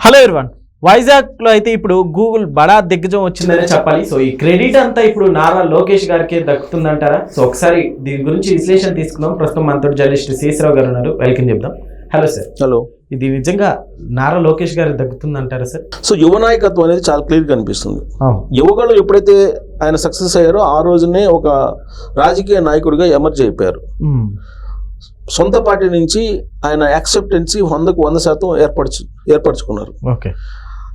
Hello everyone, Vizag లో అయితే ఇప్పుడు గూగుల్ బడా దిగ్గజం వచ్చిందనే చెప్పాలి. సో ఈ క్రెడిట్ అంతా ఇప్పుడు నారా లోకేష్ గారికి దక్కుతుందంటారా? సో ఒకసారి దీని గురించి విశ్లేషణ తీసుకుందాం. ప్రస్తుతం మనతో జర్నలిస్ట్ శేషరావు గారు ఉన్నారు, వెల్కమ్ చెప్దాం. Hello sir. హలో. ఇది నిజంగా నారా లోకేష్ గారికి దక్కుతుందంటారా సార్? సో యువ నాయకత్వం అనేది చాలా క్లియర్ కనిపిస్తుంది. యువకులు ఎప్పుడైతే ఆయన సక్సెస్ అయ్యారో ఆ రోజునే ఒక రాజకీయ నాయకుడిగా ఎమర్జ్ అయిపోయారు. సొంత పార్టీ నుంచి ఆయన యాక్సెప్టెన్సీ 100% ఏర్పరచుకున్నారు.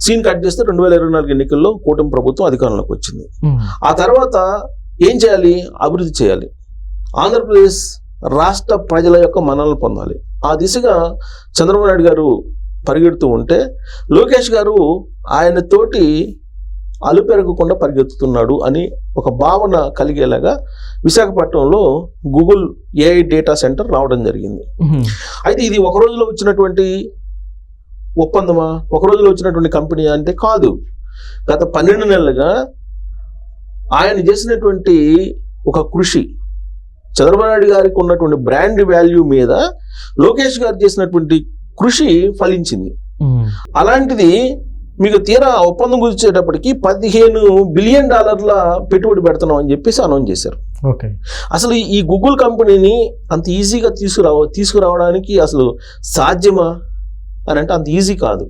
సీన్ కట్ చేస్తే 2024 ఎన్నికల్లో కూటమి ప్రభుత్వం అధికారంలోకి వచ్చింది. ఆ తర్వాత ఏం చేయాలి? అభివృద్ధి చేయాలి. ఆంధ్రప్రదేశ్ రాష్ట్ర ప్రజల యొక్క మన్ననలు పొందాలి. ఆ దిశగా చంద్రబాబు నాయుడు గారు పరిగెడుతూ ఉంటే లోకేష్ గారు ఆయన తోటి అలుపెరగకుండా పరిగెత్తుతున్నాడు అని ఒక భావన కలిగేలాగా విశాఖపట్నంలో గూగుల్ ఏఐ డేటా సెంటర్ రావడం జరిగింది. అయితే ఇది ఒక రోజులో వచ్చినటువంటి ఒప్పందమా, ఒక రోజులో వచ్చినటువంటి కంపెనీ అంటే కాదు. గత 12 నెలలుగా ఆయన చేసినటువంటి ఒక కృషి, చంద్రబాబు నాయుడు గారికి ఉన్నటువంటి బ్రాండ్ వాల్యూ మీద లోకేష్ గారు చేసినటువంటి కృషి ఫలించింది. అలాంటిది మీకు తీరా ఒప్పందం కుదిర్చేటప్పటికి $15 బిలియన్ పెట్టుబడి పెడుతున్నాం అని చెప్పేసి అనౌన్స్ చేశారు. అసలు ఈ గూగుల్ కంపెనీని అంత ఈజీగా తీసుకురావడానికి అసలు సాధ్యమా అని అంటే అంత ఈజీ కాదు.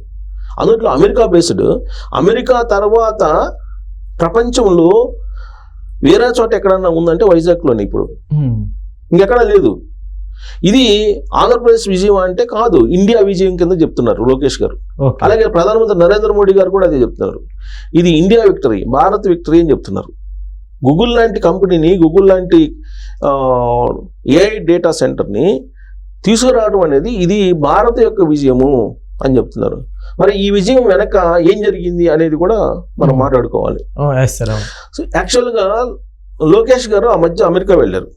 అందులో అమెరికా బేస్డ్, అమెరికా తర్వాత ప్రపంచంలో వేరే చోట ఎక్కడన్నా ఉందంటే వైజాగ్లోనే, ఇప్పుడు ఇంకెక్కడా లేదు. ఇది ఆంధ్రప్రదేశ్ విజయం అంటే కాదు, ఇండియా విజయం కింద చెప్తున్నారు లోకేష్ గారు. అలాగే ప్రధానమంత్రి నరేంద్ర మోడీ గారు కూడా అదే చెప్తున్నారు. ఇది ఇండియా విక్టరీ, భారత్ విక్టరీ అని చెప్తున్నారు. గూగుల్ లాంటి కంపెనీని, గూగుల్ లాంటి ఏఐ డేటా సెంటర్ని తీసుకురావడం అనేది ఇది భారత్ యొక్క విజయము అని చెప్తున్నారు. మరి ఈ విజయం వెనక ఏం జరిగింది అనేది కూడా మనం మాట్లాడుకోవాలి. సో యాక్చువల్గా లోకేష్ గారు ఆ మధ్య అమెరికా వెళ్ళారు.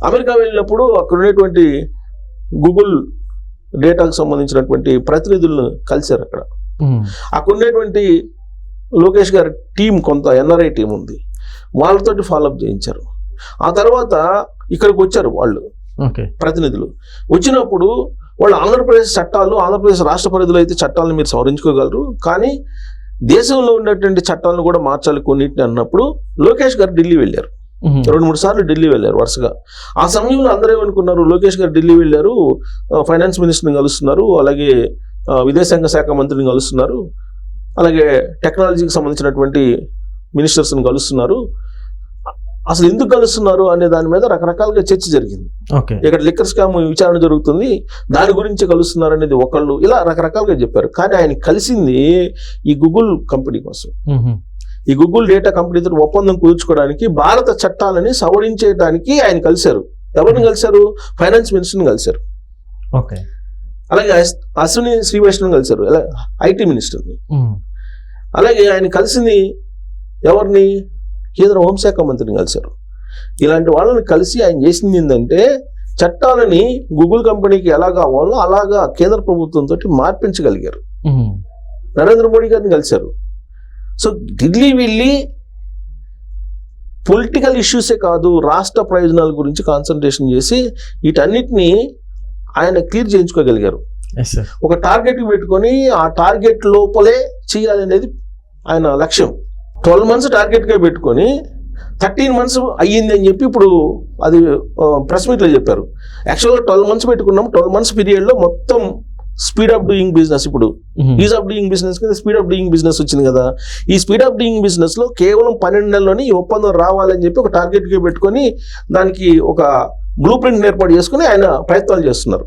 అమెరికా వెళ్ళినప్పుడు అక్కడ ఉన్నటువంటి గూగుల్ డేటాకు సంబంధించినటువంటి ప్రతినిధులను కలిశారు. అక్కడ ఉన్నటువంటి లోకేష్ గారి టీం, కొంత ఎన్ఆర్ఐ టీం ఉంది, వాళ్ళతోటి ఫాలోఅప్ చేయించారు. ఆ తర్వాత ఇక్కడికి వచ్చారు వాళ్ళు ప్రతినిధులు. వచ్చినప్పుడు వాళ్ళు ఆంధ్రప్రదేశ్ చట్టాలు, ఆంధ్రప్రదేశ్ రాష్ట్ర పరిధిలో అయితే చట్టాలను మీరు సవరించుకోగలరు, కానీ దేశంలో ఉన్నటువంటి చట్టాలను కూడా మార్చాలి కొన్నిటిని అన్నప్పుడు లోకేష్ గారు ఢిల్లీ వెళ్ళారు. 2-3 సార్లు ఢిల్లీ వెళ్ళారు వరుసగా. ఆ సమయంలో అందరూ ఏమనుకున్నారు, లోకేష్ గారు ఢిల్లీ వెళ్ళారు, ఫైనాన్స్ మినిస్టర్ని కలుస్తున్నారు, అలాగే విదేశాంగ శాఖ మంత్రిని కలుస్తున్నారు, అలాగే టెక్నాలజీకి సంబంధించినటువంటి మినిస్టర్స్ని కలుస్తున్నారు. అసలు ఎందుకు కలుస్తున్నారు అనే దాని మీద రకరకాలుగా చర్చ జరిగింది. ఇక్కడ లిక్కర్ స్కామ్ విచారణ జరుగుతుంది, దాని గురించి కలుస్తున్నారు అనేది ఒకళ్ళు, ఇలా రకరకాలుగా చెప్పారు. కానీ ఆయన కలిసింది ఈ గూగుల్ కంపెనీ కోసం. ఈ గూగుల్ డేటా కంపెనీతో ఒప్పందం కుదుర్చుకోవడానికి, భారత చట్టాలని సవరించడానికి ఆయన కలిశారు. ఎవరిని కలిశారు? ఫైనాన్స్ మినిస్టర్ని కలిశారు. అలాగే అశ్విని శ్రీవైష్ణవ్ని కలిశారు, ఐటీ మినిస్టర్ని. అలాగే ఆయన కలిసింది ఎవరిని? కేంద్ర హోంశాఖ మంత్రిని కలిశారు. ఇలాంటి వాళ్ళని కలిసి ఆయన చేసింది ఏంటంటే, చట్టాలని గూగుల్ కంపెనీకి ఎలా కావాలో అలాగా కేంద్ర ప్రభుత్వంతో మార్పించగలిగారు. నరేంద్ర మోడీ గారిని కలిశారు. సో ఢిల్లీ వెళ్ళి పొలిటికల్ ఇష్యూసే కాదు, రాష్ట్ర ప్రయోజనాల గురించి కాన్సన్ట్రేషన్ చేసి వీటన్నిటిని ఆయన క్లియర్ చేయించుకోగలిగారు. ఒక టార్గెట్ పెట్టుకొని ఆ టార్గెట్ లోపలే చేయాలనేది ఆయన లక్ష్యం. 12 months టార్గెట్గా పెట్టుకొని 13 months అయ్యింది అని చెప్పి ఇప్పుడు అది ప్రెస్ మీట్లో చెప్పారు. యాక్చువల్గా 12 months పెట్టుకున్నాం. 12 months పీరియడ్లో మొత్తం స్పీడ్ ఆఫ్ డూయింగ్ బిజినెస్, ఇప్పుడు ఈజ్ ఆఫ్ డూయింగ్ బిజినెస్ కింద స్పీడ్ ఆఫ్ డూయింగ్ బిజినెస్ వచ్చింది కదా. ఈ స్పీడ్ ఆఫ్ డూయింగ్ బిజినెస్ లో కేవలం 12 నెలల్లోనే ఈ ఒప్పందం రావాలని చెప్పి ఒక టార్గెట్గా పెట్టుకొని దానికి ఒక బ్లూ ప్రింట్ ఏర్పాటు చేసుకుని ఆయన ప్రయత్నాలు చేస్తున్నారు.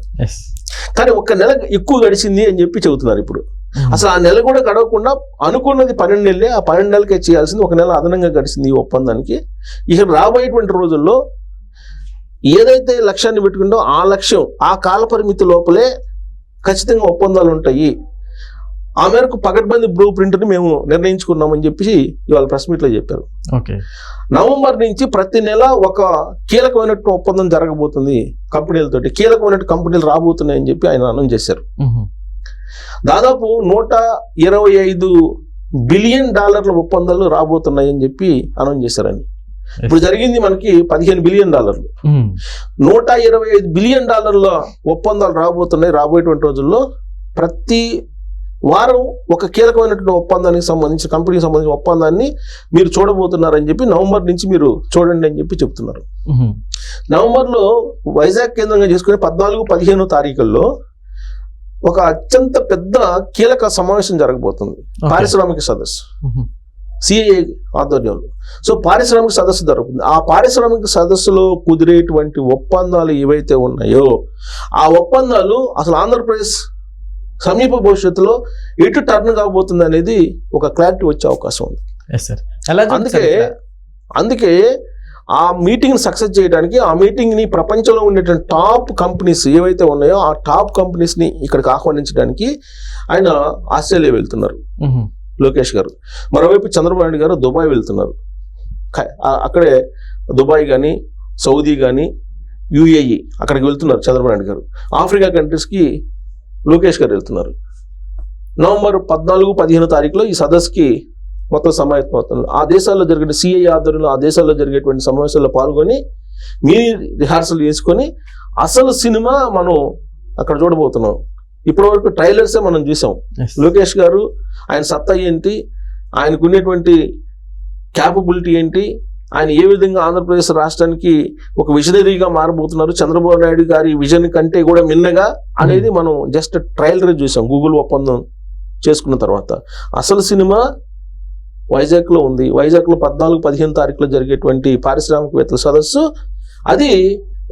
కానీ 1 నెల ఎక్కువ గడిచింది అని చెప్పి చెబుతున్నారు ఇప్పుడు. అసలు ఆ నెల కూడా గడవకుండా అనుకున్నది 12 నెలలే, ఆ 12 నెలలకే చేయాల్సింది 1 నెల అదనంగా గడిచింది ఈ ఒప్పందానికి. ఇక రాబోయేటువంటి రోజుల్లో ఏదైతే లక్ష్యాన్ని పెట్టుకుందో ఆ లక్ష్యం, ఆ కాల పరిమితి లోపలే ఖచ్చితంగా ఒప్పందాలు ఉంటాయి. ఆ మేరకు పకడ్బందీ బ్లూ ప్రింట్ని మేము నిర్ణయించుకున్నామని చెప్పి ఇవాళ ప్రెస్ మీట్లో చెప్పారు. నవంబర్ నుంచి ప్రతి నెల ఒక కీలకమైన ఒప్పందం జరగబోతుంది కంపెనీలతోటి, కీలకమైన కంపెనీలు రాబోతున్నాయని చెప్పి ఆయన అనౌన్స్ చేశారు. దాదాపు $125 బిలియన్ ఒప్పందాలు రాబోతున్నాయని చెప్పి అనౌన్స్ చేశారని. ఇప్పుడు జరిగింది మనకి $15 బిలియన్, $125 బిలియన్ ఒప్పందాలు రాబోతున్నాయి రాబోయేటువంటి రోజుల్లో. ప్రతి వారం ఒక కీలకమైనటువంటి ఒప్పందానికి సంబంధించి కంపెనీకి సంబంధించిన ఒప్పందాన్ని మీరు చూడబోతున్నారని చెప్పి నవంబర్ నుంచి మీరు చూడండి అని చెప్పి చెప్తున్నారు. నవంబర్లో వైజాగ్ కేంద్రంగా చేసుకునే 14-15 తారీఖుల్లో ఒక అత్యంత పెద్ద కీలక సమావేశం జరగబోతుంది, పారిశ్రామిక సదస్సు సిఐఏ ఆధ్వర్యంలో. సో పారిశ్రామిక సదస్సు జరుగుతుంది. ఆ పారిశ్రామిక సదస్సులో కుదిరేటువంటి ఒప్పందాలు ఏవైతే ఉన్నాయో ఆ ఒప్పందాలు అసలు ఆంధ్రప్రదేశ్ సమీప భవిష్యత్తులో ఎటు టర్న్ కాబోతుంది అనేది ఒక క్లారిటీ వచ్చే అవకాశం ఉంది. అందుకే ఆ మీటింగ్ సక్సెస్ చేయడానికి, ఆ మీటింగ్ ని ప్రపంచంలో ఉండేటువంటి టాప్ కంపెనీస్ ఏవైతే ఉన్నాయో ఆ టాప్ కంపెనీస్ ని ఇక్కడికి ఆహ్వానించడానికి ఆయన ఆస్ట్రేలియా వెళ్తున్నారు లోకేష్ గారు. మరోవైపు చంద్రబాబు నాయుడు గారు దుబాయ్ వెళ్తున్నారు. అక్కడే దుబాయ్ కానీ సౌదీ కానీ యుఏఈ అక్కడికి వెళ్తున్నారు చంద్రబాబు నాయుడు గారు. ఆఫ్రికా కంట్రీస్కి లోకేష్ గారు వెళ్తున్నారు. నవంబర్ 14-15 తారీఖులో ఈ సదస్సుకి మొత్తం సమాయత్తం అవుతున్నారు. ఆ దేశాల్లో జరిగే సిఐ ఆధ్వర్యంలో ఆ దేశాల్లో జరిగేటువంటి సమావేశాల్లో పాల్గొని మీ రిహార్సల్ చేసుకొని అసలు సినిమా మనం అక్కడ చూడబోతున్నాం. ఇప్పటి వరకు ట్రైలర్సే మనం చూసాం. లోకేష్ గారు ఆయన సత్తా ఏంటి, ఆయనకు ఉండేటువంటి క్యాపబిలిటీ ఏంటి, ఆయన ఏ విధంగా ఆంధ్రప్రదేశ్ రాష్ట్రానికి ఒక విజనరీగా మారబోతున్నారు, చంద్రబాబు నాయుడు గారి విజన్ కంటే కూడా మిన్నగా అనేది మనం జస్ట్ ట్రైలర్ చూసాం గూగుల్ ఒప్పందం చేసుకున్న తర్వాత. అసలు సినిమా వైజాగ్లో ఉంది. వైజాగ్లో 14-15 తారీఖులో జరిగేటువంటి పారిశ్రామికవేత్తల సదస్సు అది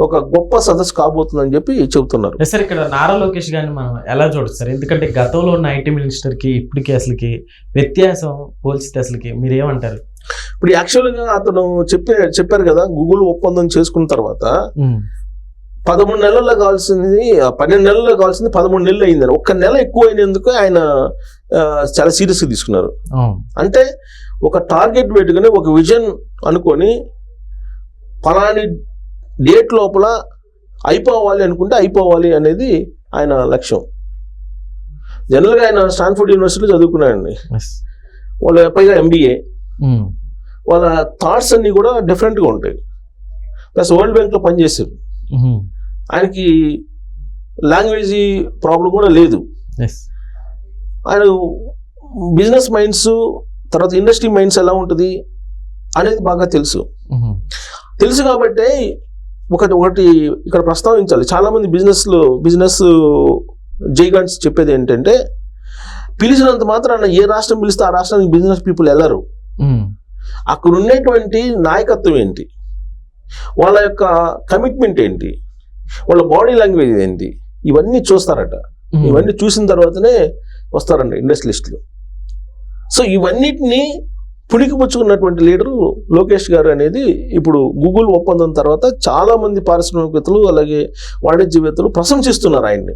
ఒక గొప్ప సదస్సు కాబోతుందని చెప్పి చెబుతున్నారు. సార్ ఇక్కడ నారా లోకేష్ గారిని మనం ఎలా చూడొచ్చు? ఎందుకంటే గతంలో ఉన్న ఐటీ మినిస్టర్కి ఇప్పటికీ అసలుకి వ్యత్యాసం పోల్చితే అసలుకి మీరేమంటారు? ఇప్పుడు యాక్చువల్గా అతను చెప్పారు కదా, గూగుల్ ఒప్పందం చేసుకున్న తర్వాత 11 నెలల్లో కావాల్సింది 12 నెలల్లో కావాల్సింది 13 నెలలు అయిందని, ఒక్క నెల ఎక్కువ అయినందుకు ఆయన చాలా సీరియస్గా తీసుకున్నారు. అంటే ఒక టార్గెట్ పెట్టుకుని ఒక విజన్ అనుకొని ఫలాని డేట్ లోపల అయిపోవాలి అనుకుంటే అయిపోవాలి అనేది ఆయన లక్ష్యం. జనరల్గా ఆయన స్టాన్ఫోర్డ్ యూనివర్సిటీలో చదువుకున్నాడండి. వాళ్ళ పైగా MBA. వాళ్ళ థాట్స్ అన్ని కూడా డిఫరెంట్గా ఉంటాయి. ప్లస్ వరల్డ్ బ్యాంక్లో పనిచేశారు. ఆయనకి లాంగ్వేజ్ ప్రాబ్లం కూడా లేదు. ఆయన బిజినెస్ మైండ్స్ తర్వాత ఇండస్ట్రీ మైండ్స్ ఎలా ఉంటుంది అనేది బాగా తెలుసు కాబట్టి ఒకటి ఇక్కడ ప్రస్తావించాలి. చాలామంది బిజినెస్ జైగాంట్స్ చెప్పేది ఏంటంటే, పిలిచినంత మాత్రాన ఏ రాష్ట్రం పిలిస్తే ఆ రాష్ట్రానికి బిజినెస్ పీపుల్ వెళ్ళరు. అక్కడ ఉండేటువంటి నాయకత్వం ఏంటి, వాళ్ళ యొక్క కమిట్మెంట్ ఏంటి, వాళ్ళ బాడీ లాంగ్వేజ్ ఏంటి, ఇవన్నీ చూస్తారట. ఇవన్నీ చూసిన తర్వాతనే వస్తారంట ఇండస్ట్రియలిస్టులు. సో ఇవన్నిటినీ పుణికిపుచ్చుకున్నటువంటి లీడరు లోకేష్ గారు అనేది ఇప్పుడు గూగుల్ ఒప్పందం తర్వాత చాలా మంది పారిశ్రామికవేత్తలు అలాగే వాణిజ్యవేత్తలు ప్రశంసిస్తున్నారు ఆయన్ని.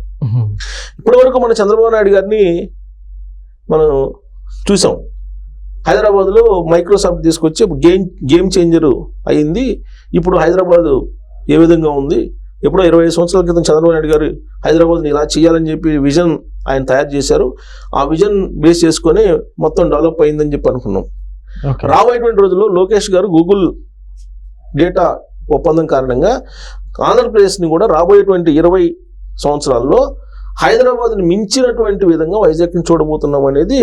ఇప్పటి వరకు మన చంద్రబాబు నాయుడు గారిని మనం చూసాం. హైదరాబాద్లో మైక్రోసాఫ్ట్ తీసుకొచ్చి గేమ్ చేంజర్ అయింది. ఇప్పుడు హైదరాబాద్ ఏ విధంగా ఉంది, ఎప్పుడో 25 సంవత్సరాల క్రితం చంద్రబాబు నాయుడు గారు హైదరాబాద్ని ఇలా చేయాలని చెప్పి విజన్ ఆయన తయారు చేశారు. ఆ విజన్ బేస్ చేసుకొని మొత్తం డెవలప్ అయిందని చెప్పి అనుకున్నాం. రాబోయేటువంటి రోజుల్లో లోకేష్ గారు గూగుల్ డేటా ఒప్పందం కారణంగా ఆంధ్రప్రదేశ్ని కూడా రాబోయేటువంటి 20 సంవత్సరాల్లో హైదరాబాద్ని మించినటువంటి విధంగా వైజాగ్ని చూడబోతున్నాం అనేది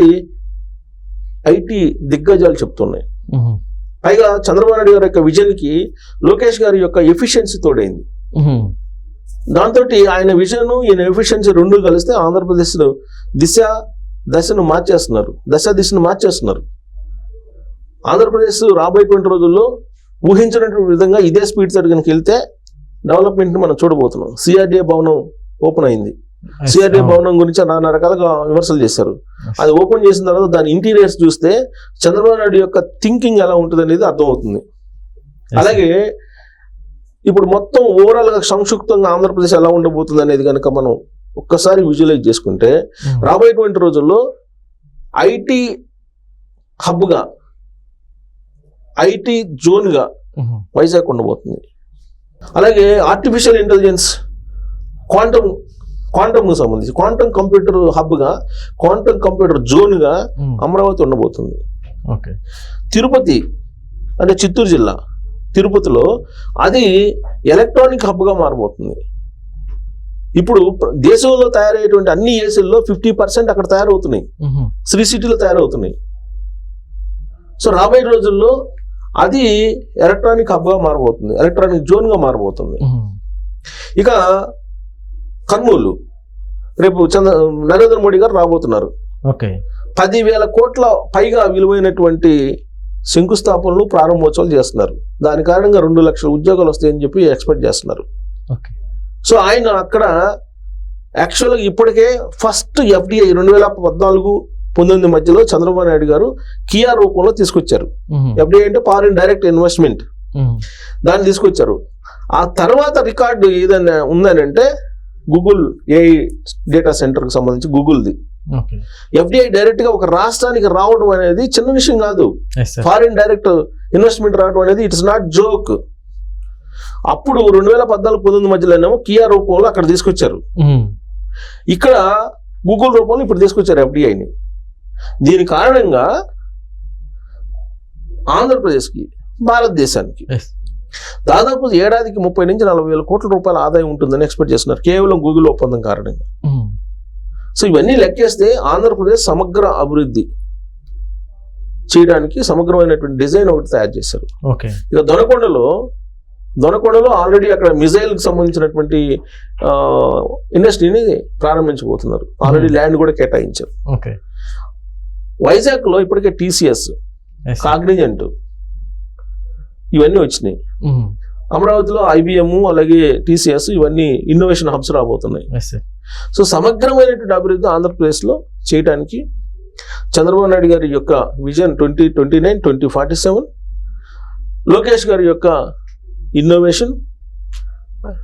ఐటీ దిగ్గజాలు చెప్తున్నాయి. పైగా చంద్రబాబు నాయుడు గారి యొక్క విజన్కి లోకేష్ గారి యొక్క ఎఫిషియన్సీ తోడైంది. దాంతో ఆయన విజన్ ఈయన ఎఫిషియన్సీ రెండు కలిస్తే ఆంధ్రప్రదేశ్ దిశను మార్చేస్తున్నారు. ఆంధ్రప్రదేశ్ రాబోయేటువంటి రోజుల్లో ఊహించినటువంటి విధంగా ఇదే స్పీడ్ తోటి కనుక వెళ్తే డెవలప్మెంట్ని మనం చూడబోతున్నాం. సిఆర్డీఏ భవనం ఓపెన్ అయింది. సిఆర్డీఏ భవనం గురించి నానా రకాలుగా విమర్శలు చేశారు. అది ఓపెన్ చేసిన తర్వాత దాని ఇంటీరియర్స్ చూస్తే చంద్రబాబు నాయుడు యొక్క థింకింగ్ ఎలా ఉంటుంది అనేది అర్థమవుతుంది. అలాగే ఇప్పుడు మొత్తం ఓవరాల్గా సంక్షిప్తంగా ఆంధ్రప్రదేశ్ ఎలా ఉండబోతుంది అనేది కనుక మనం ఒక్కసారి విజువలైజ్ చేసుకుంటే రాబోయేటువంటి రోజుల్లో ఐటీ హబ్గా, ఐటీ జోన్గా వైజాగ్ ఉండబోతుంది. అలాగే ఆర్టిఫిషియల్ ఇంటెలిజెన్స్, క్వాంటమ్కి సంబంధించి క్వాంటమ్ కంప్యూటర్ హబ్గా, క్వాంటమ్ కంప్యూటర్ జోన్గా అమరావతి ఉండబోతుంది. తిరుపతి అంటే చిత్తూరు జిల్లా తిరుపతిలో అది ఎలక్ట్రానిక్ హబ్గా మారబోతుంది. ఇప్పుడు దేశంలో తయారయ్యేటువంటి అన్ని ఏసీల్లో 50% అక్కడ తయారవుతున్నాయి, శ్రీ సిటీలో తయారవుతున్నాయి. సో రాబోయే రోజుల్లో అది ఎలక్ట్రానిక్ హబ్గా మారబోతుంది, ఎలక్ట్రానిక్ జోన్గా మారబోతుంది. ఇక కర్నూలు రేపు నరేంద్ర మోడీ గారు రాబోతున్నారు. 10,000 కోట్ల పైగా విలువైనటువంటి శంకుస్థాపనలు, ప్రారంభోత్సవాలు చేస్తున్నారు. దాని కారణంగా 2 లక్షల ఉద్యోగాలు వస్తాయని చెప్పి ఎక్స్పెక్ట్ చేస్తున్నారు. సో ఆయన అక్కడ యాక్చువల్గా ఇప్పటికే ఫస్ట్ FDI 2014-19 మధ్యలో చంద్రబాబు నాయుడు గారు కియా రూపంలో తీసుకొచ్చారు. FDI అంటే ఫారిన్ డైరెక్ట్ ఇన్వెస్ట్మెంట్, దాన్ని తీసుకొచ్చారు. ఆ తర్వాత రికార్డు ఏదైనా ఉందని అంటే గూగుల్ AI డేటా సెంటర్కి సంబంధించి గూగుల్ది. FDI డైరెక్ట్ గా ఒక రాష్ట్రానికి రావడం అనేది చిన్న విషయం కాదు. ఫారిన్ డైరెక్ట్ ఇన్వెస్ట్మెంట్ రావడం అనేది ఇట్స్ నాట్ జోక్. అప్పుడు 2014-19 మధ్యలోనేమో కియా రూపంలో అక్కడ తీసుకొచ్చారు, ఇక్కడ గూగుల్ రూపంలో ఇప్పుడు తీసుకొచ్చారు FDIని. దీని కారణంగా ఆంధ్రప్రదేశ్కి, భారతదేశానికి దాదాపు ఏడాదికి 30 నుంచి 40,000 కోట్ల రూపాయల ఆదాయం ఉంటుందని ఎక్స్పెక్ట్ చేస్తున్నారు, కేవలం గూగుల్ ఒప్పందం కారణంగా. సో ఇవన్నీ లెక్కేస్తే ఆంధ్రప్రదేశ్ సమగ్ర అభివృద్ధి చేయడానికి సమగ్రమైనటువంటి డిజైన్ ఒకటి తయారు చేశారు. ఇక దొనకొండలో ఆల్రెడీ అక్కడ మిజైల్ కి సంబంధించినటువంటి ఇండస్ట్రీని ప్రారంభించబోతున్నారు, ఆల్రెడీ ల్యాండ్ కూడా కేటాయించారు. వైజాగ్ లో ఇప్పటికే TCS, కాగ్నిజెంట్ ఇవన్నీ వచ్చినాయి. అమరావతిలో IBM అలాగే TCS ఇవన్నీ ఇన్నోవేషన్ హబ్స్ రాబోతున్నాయి. సో సమగ్రమైనటువంటి అభివృద్ధి ఆంధ్రప్రదేశ్లో చేయడానికి చంద్రబాబు నాయుడు గారి యొక్క విజన్ 2029-2047, లోకేష్ గారి యొక్క ఇన్నోవేషన్,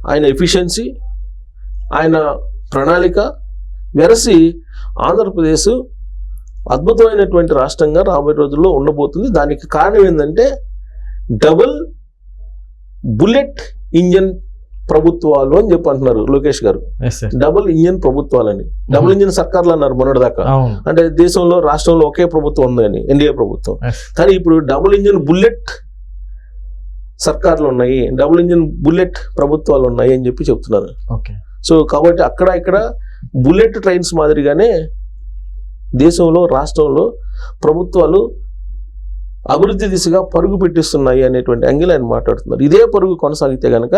ఆయన ఎఫిషియన్సీ, ఆయన ప్రణాళిక వెరసి ఆంధ్రప్రదేశ్ అద్భుతమైనటువంటి రాష్ట్రంగా రాబోయే రోజుల్లో ఉండబోతుంది. దానికి కారణం ఏంటంటే డబుల్ బుల్లెట్ ఇంజన్ ప్రభుత్వాలు అని చెప్పి అంటున్నారు లోకేష్ గారు. డబుల్ ఇంజన్ ప్రభుత్వాలని, డబుల్ ఇంజన్ సర్కార్లు అన్నారు మొన్నటిదాకా. అంటే దేశంలో రాష్ట్రంలో ఒకే ప్రభుత్వం ఉందని, ఎన్డీఏ ప్రభుత్వం. కానీ ఇప్పుడు డబుల్ ఇంజన్ బుల్లెట్ సర్కార్లు ఉన్నాయి, డబుల్ ఇంజన్ బుల్లెట్ ప్రభుత్వాలు ఉన్నాయి అని చెప్పి చెప్తున్నారు. సో కాబట్టి అక్కడ ఇక్కడ బుల్లెట్ ట్రైన్స్ మాదిరిగానే దేశంలో, రాష్ట్రంలో ప్రభుత్వాలు అభివృద్ధి దిశగా పరుగు పెట్టిస్తున్నాయి అనేటువంటి యాంగిల్ ఆయన మాట్లాడుతున్నారు. ఇదే పరుగు కొనసాగితే కనుక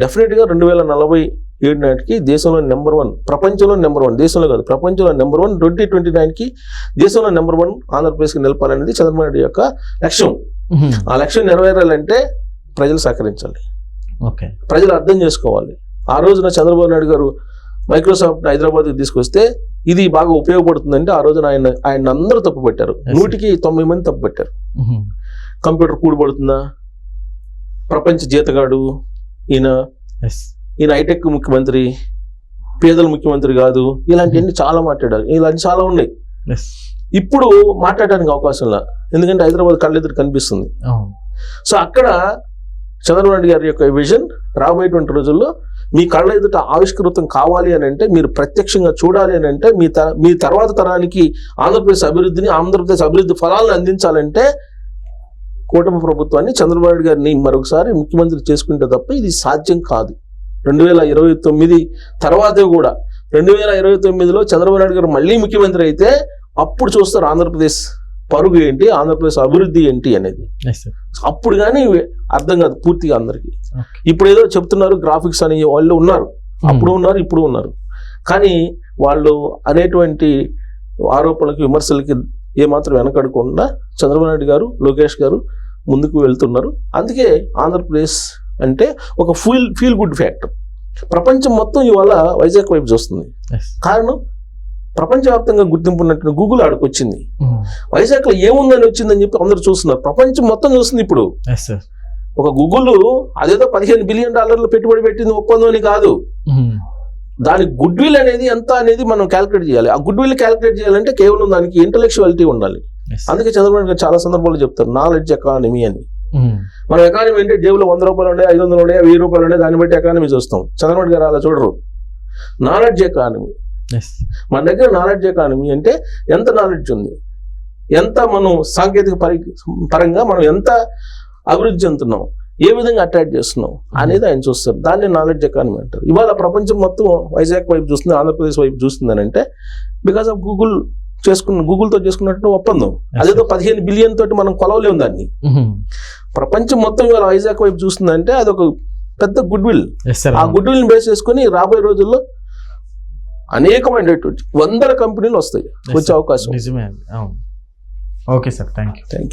డెఫినెట్గా 2047 నాటికి దేశంలో నెంబర్ 1, ప్రపంచంలో నెంబర్ 1, దేశంలో కాదు ప్రపంచంలో నెంబర్ 1, 2029కి దేశంలో నెంబర్ 1 ఆంధ్రప్రదేశ్కి నిలపాలనేది చంద్రబాబు నాయుడు యొక్క లక్ష్యం. ఆ లక్ష్యం నెరవేరాలంటే ప్రజలు సహకరించాలి, ప్రజలు అర్థం చేసుకోవాలి. ఆ రోజున చంద్రబాబు నాయుడు గారు మైక్రోసాఫ్ట్ హైదరాబాద్కి తీసుకొస్తే ఇది బాగా ఉపయోగపడుతుందంటే ఆ రోజున ఆయన అందరూ తప్పు పెట్టారు, 100కి 90 మంది తప్పు పెట్టారు. కంప్యూటర్ కూడబడుతుందా, ప్రపంచ జీతగాడు ఈయన హైటెక్ ముఖ్యమంత్రి, పేదల ముఖ్యమంత్రి కాదు, ఇలాంటివన్నీ చాలా మాట్లాడారు. ఇలాంటి చాలా ఉన్నాయి. ఇప్పుడు మాట్లాడడానికి అవకాశం లేదు, ఎందుకంటే హైదరాబాద్ కళ్ళెదురు కనిపిస్తుంది. సో అక్కడ చంద్రబాబు నాయుడు గారి యొక్క విజన్ రాబోయేటువంటి రోజుల్లో మీ కళ్ళ ఎదుట ఆవిష్కృతం కావాలి అని అంటే, మీరు ప్రత్యక్షంగా చూడాలి అని అంటే, మీ తర్వాత తరానికి ఆంధ్రప్రదేశ్ అభివృద్ధి ఫలాలను అందించాలంటే కూటమి ప్రభుత్వాన్ని, చంద్రబాబు నాయుడు గారిని మరొకసారి ముఖ్యమంత్రి చేసుకుంటే తప్ప ఇది సాధ్యం కాదు. 2029 తర్వాతే కూడా 2029లో చంద్రబాబు నాయుడు గారు మళ్ళీ ముఖ్యమంత్రి అయితే అప్పుడు చూస్తారు ఆంధ్రప్రదేశ్ పరుగు ఏంటి, ఆంధ్రప్రదేశ్ అభివృద్ధి ఏంటి అనేది. అప్పుడు కానీ అర్థం కాదు పూర్తిగా అందరికి. ఇప్పుడు ఏదో చెప్తున్నారు గ్రాఫిక్స్ అని, వాళ్ళు ఉన్నారు, అప్పుడు ఉన్నారు, ఇప్పుడు ఉన్నారు. కానీ వాళ్ళు అనేటువంటి ఆరోపణలకి, విమర్శలకి ఏమాత్రం వెనకడకుండా చంద్రబాబు నాయుడు గారు, లోకేష్ గారు ముందుకు వెళ్తున్నారు. అందుకే ఆంధ్రప్రదేశ్ అంటే ఒక ఫీల్ గుడ్ ఫ్యాక్టర్. ప్రపంచం మొత్తం ఇవాళ వైజాగ్ వైపు చూస్తుంది. కారణం ప్రపంచవ్యాప్తంగా గుర్తింపు ఉన్నట్టు గూగుల్ ఆడికి వచ్చింది. వైజాగ్లో ఏముందని వచ్చిందని చెప్పి అందరూ చూస్తున్నారు, ప్రపంచం మొత్తం చూస్తుంది. ఇప్పుడు ఒక గూగుల్ అదేదో $15 బిలియన్ పెట్టుబడి పెట్టింది ఒప్పందం అని కాదు, దాని గుడ్ విల్ అనేది ఎంత అనేది మనం క్యాలిక్యులేట్ చేయాలి. ఆ గుడ్ విల్ క్యాలిక్యులేట్ చేయాలంటే కేవలం దానికి ఇంటలెక్చువాలిటీ ఉండాలి. అందుకే చంద్రబాబు నాయుడు చాలా సందర్భాల్లో చెప్తారు నాలెడ్జ్ ఎకానమీ అని. మన ఎకానమీ అంటే జేబులో $100 ఉండే, $500 ఉండే, $1000 ఉండే, దాన్ని బట్టి ఎకానమీ చూస్తాం. చంద్రబాబు గారు అలా చూడరు. నాలెడ్జ్ ఎకానమీ, మన దగ్గర నాలెడ్జ్ ఎకానమీ అంటే ఎంత నాలెడ్జ్ ఉంది, ఎంత మనం సాంకేతిక పరంగా మనం ఎంత అభివృద్ధి చెందుతున్నాం, ఏ విధంగా అట్రాక్ట్ చేస్తున్నావు అనేది ఆయన చూస్తారు. దాన్ని నాలెడ్జ్ ఎకానమీ అంటారు. ఇవాళ ప్రపంచం మొత్తం వైజాగ్ వైపు చూస్తుంది, ఆంధ్రప్రదేశ్ వైపు చూస్తుంది అంటే బికాస్ ఆఫ్ గూగుల్తో చేసుకున్నట్టు ఒప్పందం. అదేదో 15 బిలియన్ తోటి మనం కొలవలేము దాన్ని. ప్రపంచం మొత్తం ఇవాళ వైజాగ్ వైపు చూస్తుందంటే అది ఒక పెద్ద గుడ్ విల్. ఆ గుడ్ విల్ బేస్ చేసుకుని రాబోయే రోజుల్లో అనేకమైనటువంటి 100 కంపెనీలు వస్తాయి, వచ్చే అవకాశం. నిజమే. Okay sir, thank you.